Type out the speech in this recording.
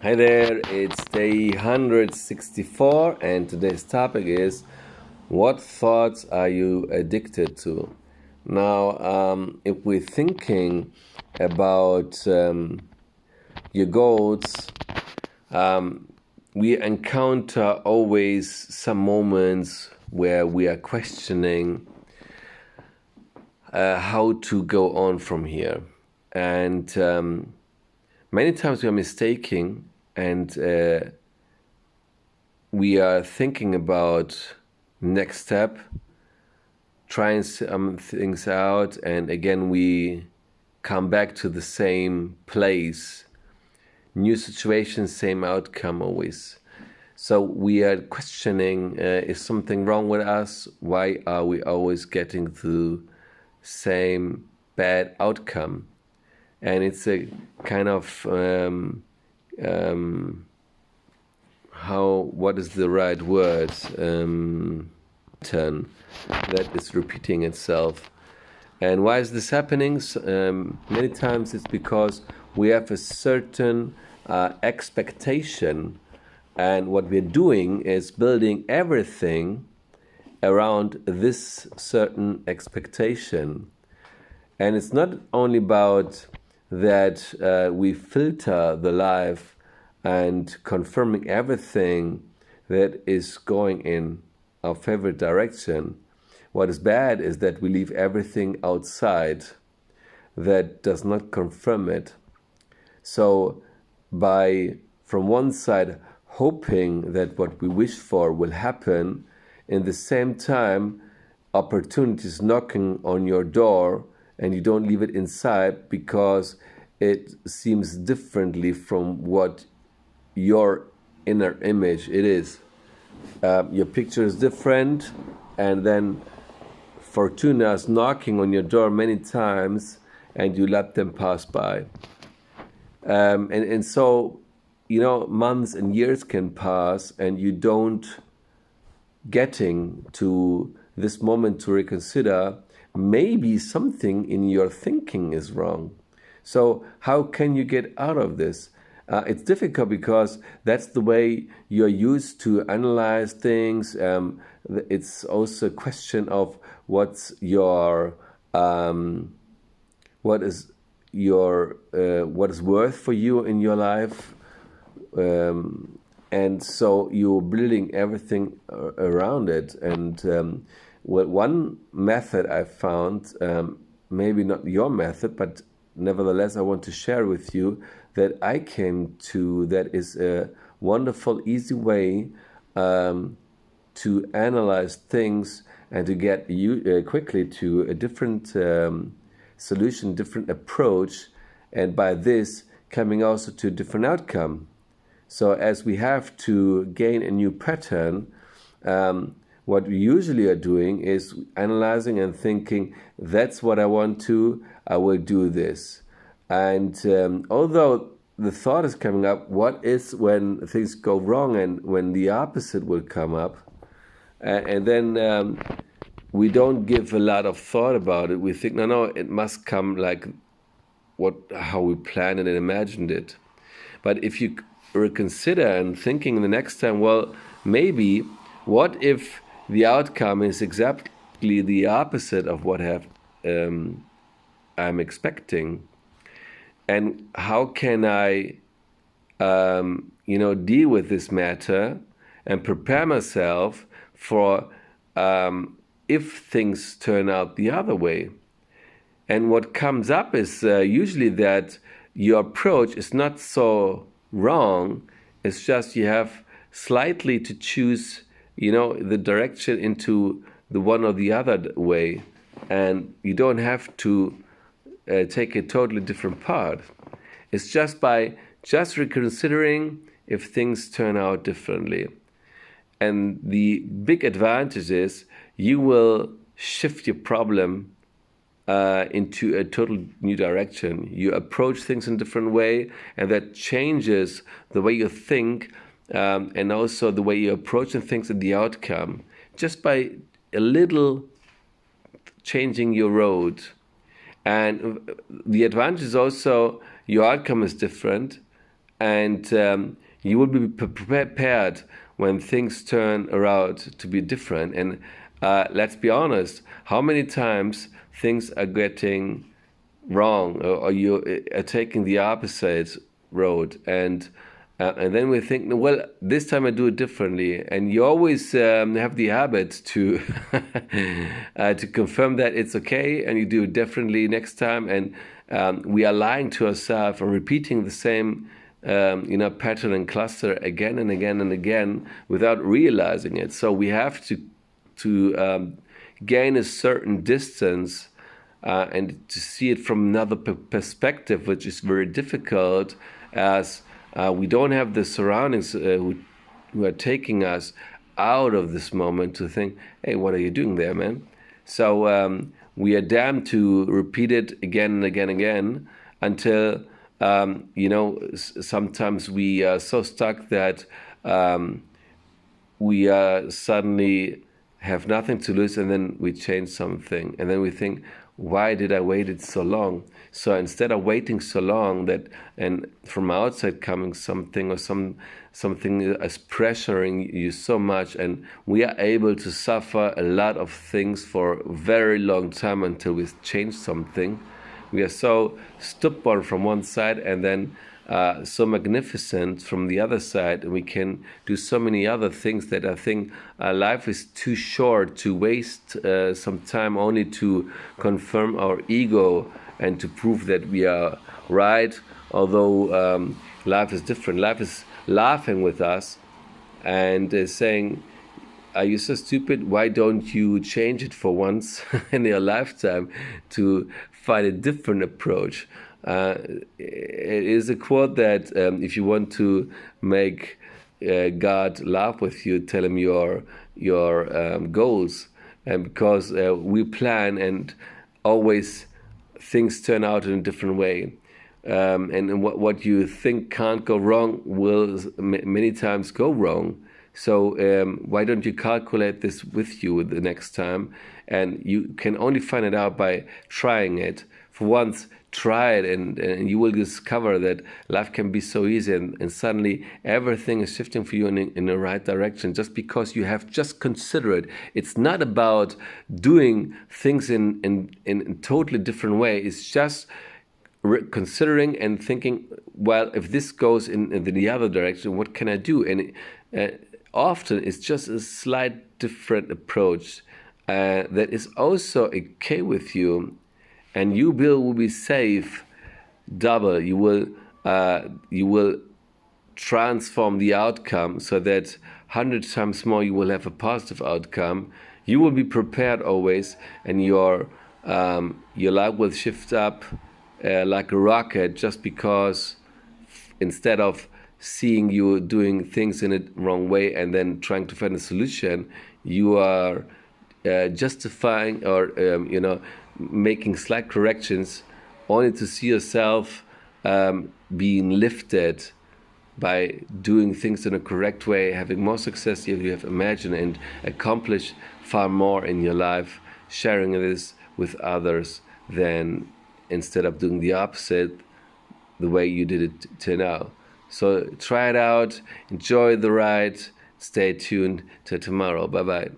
Hi there, it's day 164, and today's topic is what thoughts are you addicted to? Now, if we're thinking about your goals, we encounter always some moments where we are questioning how to go on from here. And many times we are mistaking and we are thinking about next step, trying some things out, and again we come back to the same place, new situation, same outcome always. So we are questioning: is something wrong with us? Why are we always getting the same bad outcome? And it's a kind of what is the right word? Pattern that is repeating itself. And why is this happening? Many times it's because we have a certain expectation, and what we're doing is building everything around this certain expectation. And it's not only about that we filter the life and confirming everything that is going in our favorite direction. What is bad is that we leave everything outside that does not confirm it. So by, from one side, hoping that what we wish for will happen, in the same time, opportunities knocking on your door, and you don't leave it inside because it seems differently from what your inner image it is. Your picture is different, and then Fortuna is knocking on your door many times, and you let them pass by. And so, months and years can pass, and you don't getting to this moment to reconsider. Maybe something in your thinking is wrong. So how can you get out of this? It's difficult because that's the way you're used to analyze things. It's also a question of what is what is worth for you in your life. And so you're building everything around it. And one method I found, maybe not your method, but nevertheless I want to share with you, that I came to, that is a wonderful, easy way to analyze things and to get you quickly to a different solution, different approach, and by this coming also to a different outcome. So as we have to gain a new pattern, what we usually are doing is analyzing and thinking, that's what I want to, I will do this. And although the thought is coming up, what is when things go wrong and when the opposite will come up? And then we don't give a lot of thought about it. We think, no, it must come like how we planned it and imagined it. But if you reconsider and thinking the next time, well, maybe what if the outcome is exactly the opposite of what I'm expecting? And how can I, deal with this matter and prepare myself for if things turn out the other way? And what comes up is usually that your approach is not so wrong. It's just you have slightly to choose, the direction into the one or the other way. And you don't have to take a totally different path. It's just by just reconsidering if things turn out differently. And the big advantage is you will shift your problem into a total new direction. You approach things in a different way, and that changes the way you think and also the way you approach things and the outcome, just by a little changing your road. And the advantage is also your outcome is different, and you will be prepared when things turn around to be different. And let's be honest, how many times things are getting wrong, or you are taking the opposite road, and then we think, well, this time I do it differently, and you always have the habit to to confirm that it's okay, and you do it differently next time, and we are lying to ourselves and repeating the same pattern and cluster again and again and again without realizing it. So we have to gain a certain distance and to see it from another perspective, which is very difficult, as we don't have the surroundings who are taking us out of this moment to think, hey, what are you doing there, man? So we are damned to repeat it again and again and again until, sometimes we are so stuck that we suddenly have nothing to lose, and then we change something, and then we think, why did I wait it so long? So instead of waiting so long that, and from outside coming something or something is pressuring you so much, and we are able to suffer a lot of things for a very long time until we change something. We are so stubborn from one side, and then so magnificent from the other side, and we can do so many other things that I think life is too short to waste some time only to confirm our ego and to prove that we are right, although life is different. Life is laughing with us and saying, are you so stupid? Why don't you change it for once in your lifetime to find a different approach? It is a quote that if you want to make God laugh with you, tell him your goals, and because we plan and always things turn out in a different way. And what you think can't go wrong will many times go wrong. So why don't you calculate this with you the next time? And you can only find it out by trying it. For once, try it, and you will discover that life can be so easy, and suddenly everything is shifting for you in the right direction just because you have just considered it. It's not about doing things in a totally different way. It's just considering and thinking, well, if this goes in the other direction, what can I do? And often it's just a slight different approach that is also okay with you, and you will be safe double. You will transform the outcome so that 100 times more you will have a positive outcome. You will be prepared always, and your life will shift up like a rocket, just because instead of seeing you doing things in a wrong way and then trying to find a solution, you are justifying or making slight corrections only to see yourself being lifted by doing things in a correct way, having more success than you have imagined, and accomplish far more in your life, sharing this with others, than instead of doing the opposite the way you did it till now. So try it out, enjoy the ride, stay tuned till tomorrow. Bye-bye.